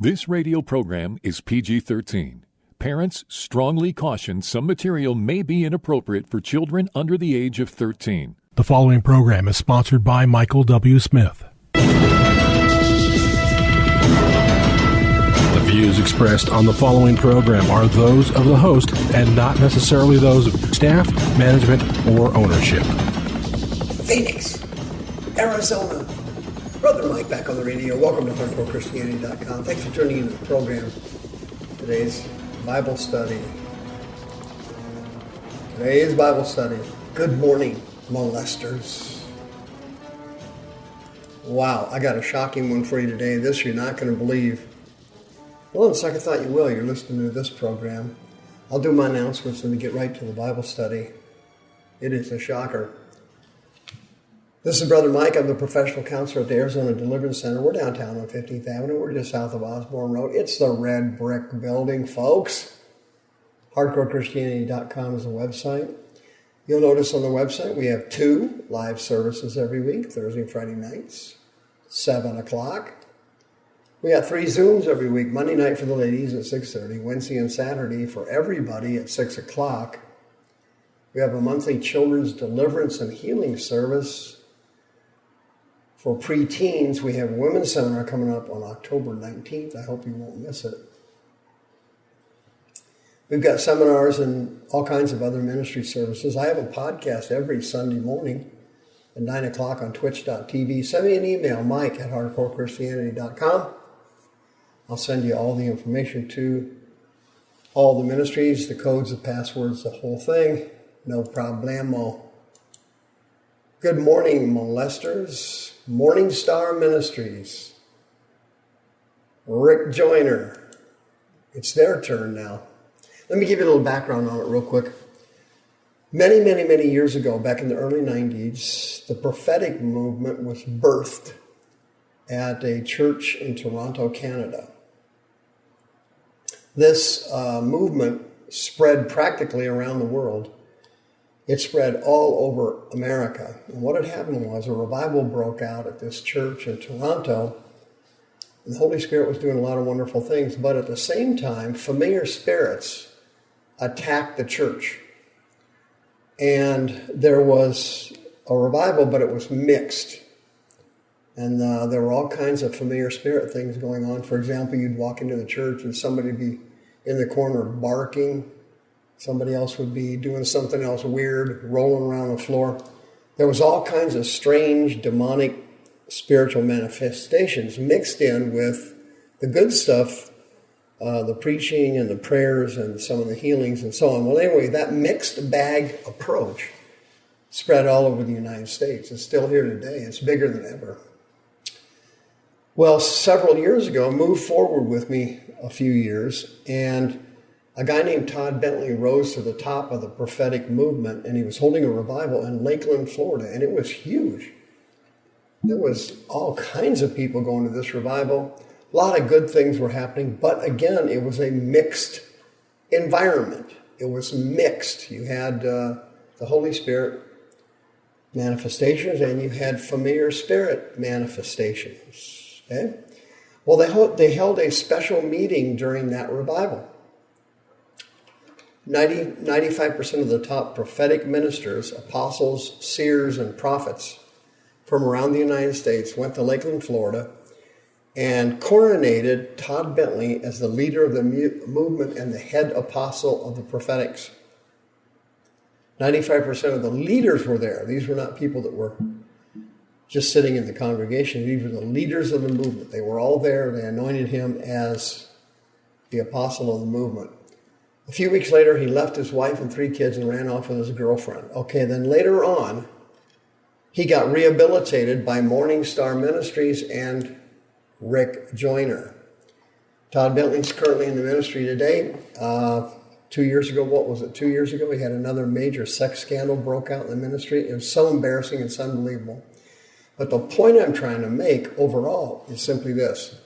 This radio program is PG-13. Parents strongly caution some material may be inappropriate for children under the age of 13. The following program is sponsored by Michael W. Smith. The views expressed on the following program are those of the host and not necessarily those of staff, management, or ownership. Phoenix, Arizona. Brother Mike back on the radio. Welcome to HardcoreChristianity.com. Thanks for tuning into the program. Today's Bible study. Good morning, molesters. Wow, I got a shocking one for you today. This you're not going to believe. Well, on second thought, you will. You're listening to this program. I'll do my announcements and we get right to the Bible study. It is a shocker. This is Brother Mike. I'm the professional counselor at the Arizona Deliverance Center. We're downtown on 15th Avenue. We're just south of Osborne Road. It's the red brick building, folks. HardcoreChristianity.com is the website. You'll notice on the website we have 2 live services every week, Thursday and Friday nights, 7 o'clock. We got 3 Zooms every week, Monday night for the ladies at 6:30, Wednesday and Saturday for everybody at 6 o'clock. We have a monthly children's deliverance and healing service. For preteens, we have a women's seminar coming up on October 19th. I hope you won't miss it. We've got seminars and all kinds of other ministry services. I have a podcast every Sunday morning at 9 o'clock on twitch.tv. Send me an email, Mike at hardcorechristianity.com. I'll send you all the information to all the ministries, the codes, the passwords, the whole thing. No problemo. Good morning, molesters. Morning Star Ministries. Rick Joyner. It's their turn now. Let me give you a little background on it real quick. Many, many, many years ago, back in the early 90s, the prophetic movement was birthed at a church in Toronto, Canada. This movement spread practically around the world. It spread all over America. And what had happened was a revival broke out at this church in Toronto. And the Holy Spirit was doing a lot of wonderful things. But at the same time, familiar spirits attacked the church. And there was a revival, but it was mixed. And there were all kinds of familiar spirit things going on. For example, you'd walk into the church and somebody would be in the corner barking. Somebody else would be doing something else weird, rolling around the floor. There was all kinds of strange, demonic, spiritual manifestations mixed in with the good stuff, the preaching and the prayers and some of the healings and so on. Well, anyway, that mixed bag approach spread all over the United States. It's still here today. It's bigger than ever. Well, several years ago, moved forward with me a few years, and a guy named Todd Bentley rose to the top of the prophetic movement, and he was holding a revival in Lakeland, Florida, and it was huge. There was all kinds of people going to this revival. A lot of good things were happening, but again, it was a mixed environment. It was mixed. You had the Holy Spirit manifestations, and you had familiar spirit manifestations. Okay? Well, they held a special meeting during that revival. 95% of the top prophetic ministers, apostles, seers, and prophets from around the United States went to Lakeland, Florida, and coronated Todd Bentley as the leader of the movement and the head apostle of the prophetics. 95% of the leaders were there. These were not people that were just sitting in the congregation. These were the leaders of the movement. They were all there. They anointed him as the apostle of the movement. A few weeks later, he left his wife and 3 kids and ran off with his girlfriend. Okay, then later on, he got rehabilitated by Morning Star Ministries and Rick Joyner. Todd Bentley's currently in the ministry today. 2 years ago, 2 years ago, he had another major sex scandal broke out in the ministry. It was so embarrassing, it's unbelievable. But the point I'm trying to make overall is simply this.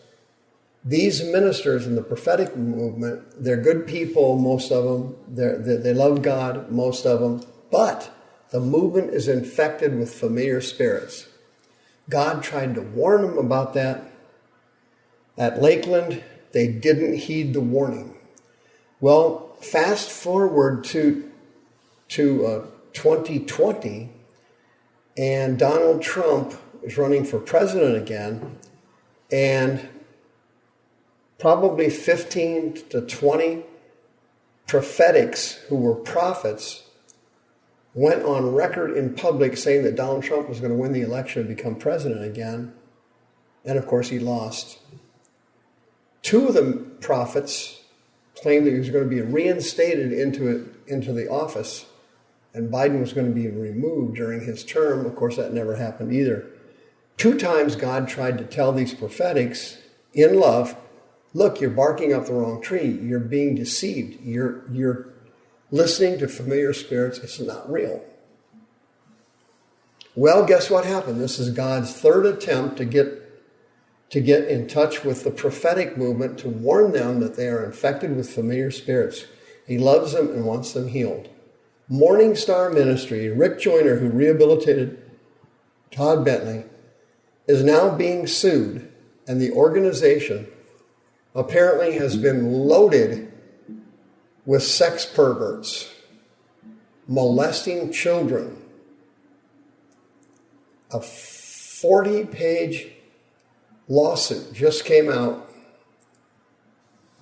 These ministers in the prophetic movement, they're good people, most of them. They love God, most of them. But the movement is infected with familiar spirits. God tried to warn them about that at Lakeland, They didn't heed the warning. Well, fast forward to 2020, and Donald Trump is running for president again, and probably 15 to 20 prophetics who were prophets went on record in public saying that Donald Trump was going to win the election and become president again. And of course, he lost. Two of the prophets claimed that he was going to be reinstated into the office, and Biden was going to be removed during his term. Of course, that never happened either. 2 times God tried to tell these prophetics in love, look, you're barking up the wrong tree. You're being deceived. You're listening to familiar spirits. It's not real. Well, guess what happened? This is God's third attempt to get in touch with the prophetic movement to warn them that they are infected with familiar spirits. He loves them and wants them healed. Morning Star Ministry, Rick Joyner, who rehabilitated Todd Bentley, is now being sued, and the organization apparently has been loaded with sex perverts molesting children. A 40-page lawsuit just came out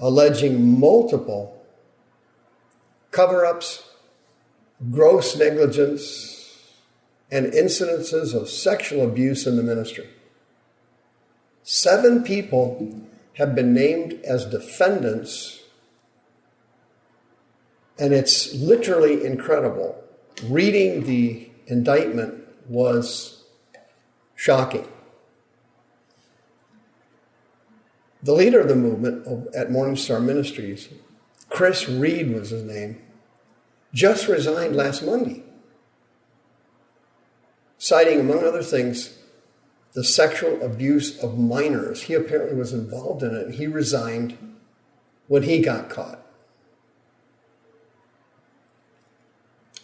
alleging multiple cover-ups, gross negligence, and incidences of sexual abuse in the ministry. 7 people have been named as defendants, and it's literally incredible. Reading the indictment was shocking. The leader of the movement at Morning Star Ministries, Chris Reed was his name, just resigned last Monday, citing, among other things, the sexual abuse of minors. He apparently was involved in it, and he resigned when he got caught.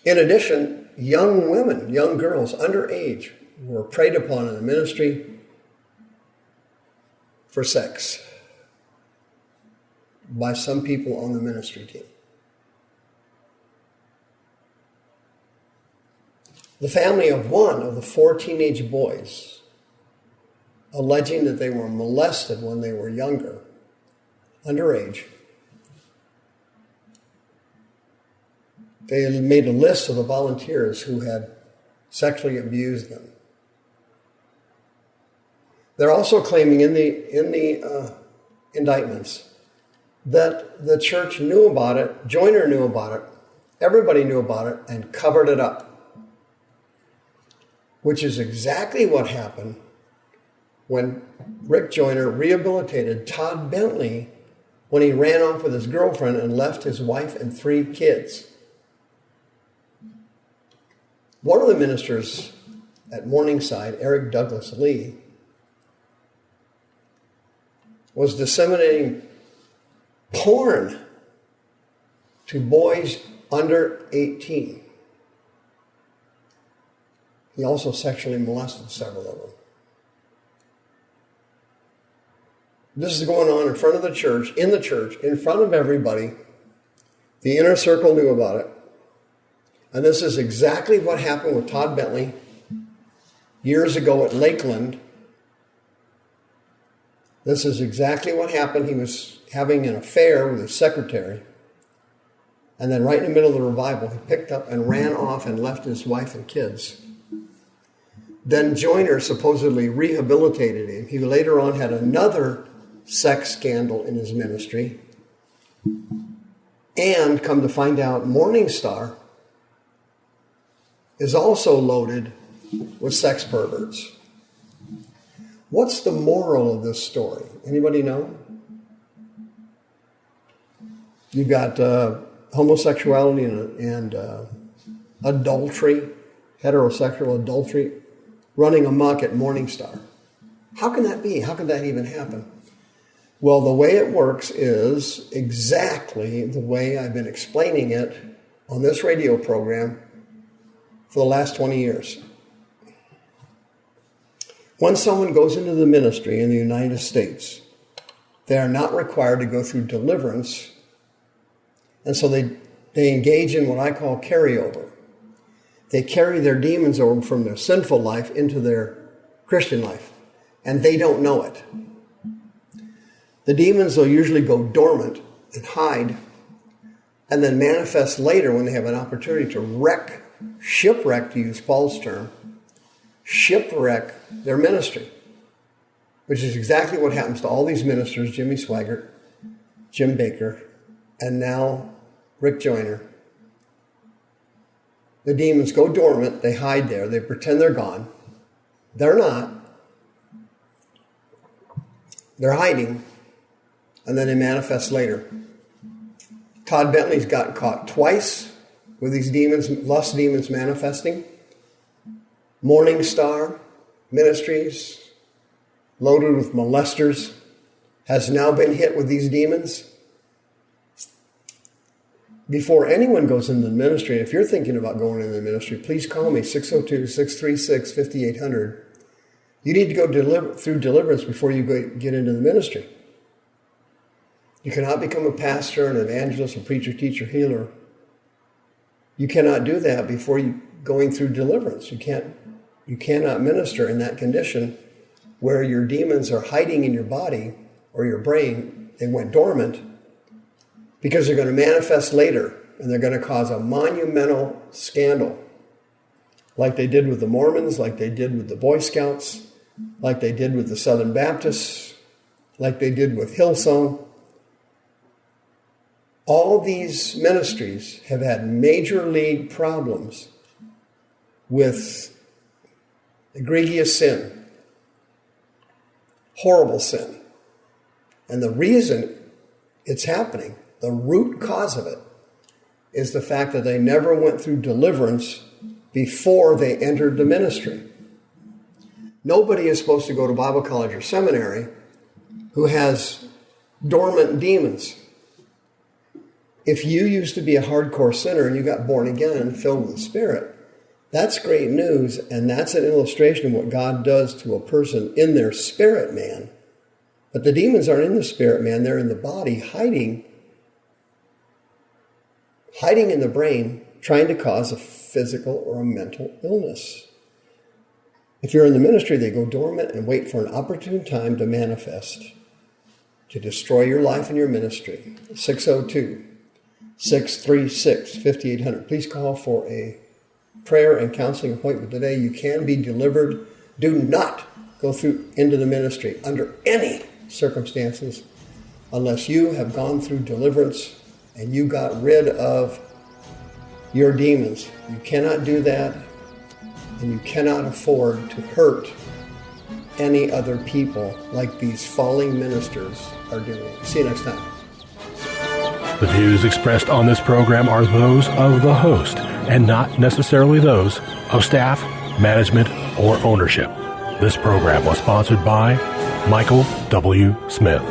In addition, young women, young girls, underage, were preyed upon in the ministry for sex by some people on the ministry team. The family of one of the 4 teenage boys, alleging that they were molested when they were younger, underage, they had made a list of the volunteers who had sexually abused them. They're also claiming in the indictments that the church knew about it, Joyner knew about it, everybody knew about it, and covered it up, which is exactly what happened when Rick Joyner rehabilitated Todd Bentley when he ran off with his girlfriend and left his wife and 3 kids. One of the ministers at Morningside, Eric Douglas Lee, was disseminating porn to boys under 18. He also sexually molested several of them. This is going on in front of the church, in front of everybody. The inner circle knew about it. And this is exactly what happened with Todd Bentley years ago at Lakeland. This is exactly what happened. He was having an affair with his secretary. And then right in the middle of the revival, he picked up and ran off and left his wife and kids. Then Joyner supposedly rehabilitated him. He later on had another sex scandal in his ministry. And come to find out, Morning Star is also loaded with sex perverts. What's the moral of this story? Anybody know? You've got homosexuality and adultery, heterosexual adultery, running amok at Morning Star. How can that be? How can that even happen? Well, the way it works is exactly the way I've been explaining it on this radio program for the last 20 years. When someone goes into the ministry in the United States, They are not required to go through deliverance. And so they engage in what I call carryover. They carry their demons over from their sinful life into their Christian life, and they don't know it. The demons will usually go dormant and hide, and then manifest later when they have an opportunity to shipwreck, to use Paul's term, shipwreck their ministry, which is exactly what happens to all these ministers, Jimmy Swaggart, Jim Baker, and now Rick Joyner. The demons go dormant, they hide there, they pretend they're gone. They're not. They're hiding, and then they manifest later. Todd Bentley's got caught twice with these demons, lust demons manifesting. Morning Star Ministries, loaded with molesters, has now been hit with these demons. Before anyone goes into the ministry, if you're thinking about going into the ministry, please call me, 602-636-5800. You need to go through deliverance before you get into the ministry. You cannot become a pastor, an evangelist, a preacher, teacher, healer. You cannot do that before you going through deliverance. You cannot minister in that condition where your demons are hiding in your body or your brain. They went dormant, because they're going to manifest later, and they're going to cause a monumental scandal, like they did with the Mormons, like they did with the Boy Scouts, like they did with the Southern Baptists, like they did with Hillsong. All these ministries have had major league problems with egregious sin, horrible sin. And the reason it's happening, the root cause of it, is the fact that they never went through deliverance before they entered the ministry. Nobody is supposed to go to Bible college or seminary who has dormant demons. If you used to be a hardcore sinner and you got born again and filled with the Spirit, that's great news, and that's an illustration of what God does to a person in their spirit man. But the demons aren't in the spirit man, they're in the body, hiding in the brain, trying to cause a physical or a mental illness. If you're in the ministry, they go dormant and wait for an opportune time to manifest, to destroy your life and your ministry. 602-636-5800. Please call for a prayer and counseling appointment today. You can be delivered. Do not go into the ministry under any circumstances unless you have gone through deliverance and you got rid of your demons. You cannot do that, and you cannot afford to hurt any other people like these falling ministers are doing. See you next time. The views expressed on this program are those of the host and not necessarily those of staff, management, or ownership. This program was sponsored by Michael W. Smith.